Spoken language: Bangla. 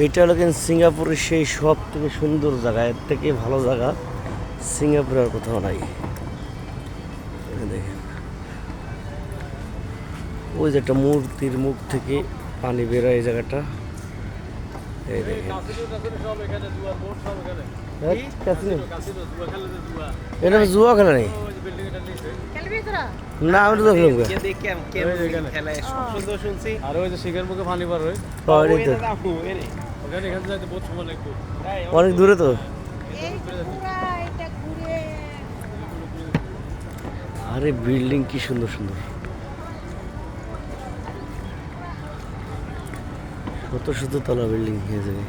এটা হলো কিন্তু সিঙ্গাপুরের সেই সব থেকে সুন্দর জায়গা, এর থেকে ভালো জায়গা সিঙ্গাপুরে আর কোথাও নাই। দেখেন ওই যে একটা মূর্তির মুখ থেকে পানি বেরোয় এই জায়গাটা। এই দেখেন এটা জুয়া খেলা নেই না, আমি তো অনেক দূরে তো। আরে বিল্ডিং কি সুন্দর সুন্দর, শত শত তলা বিল্ডিং হয়ে যাবে।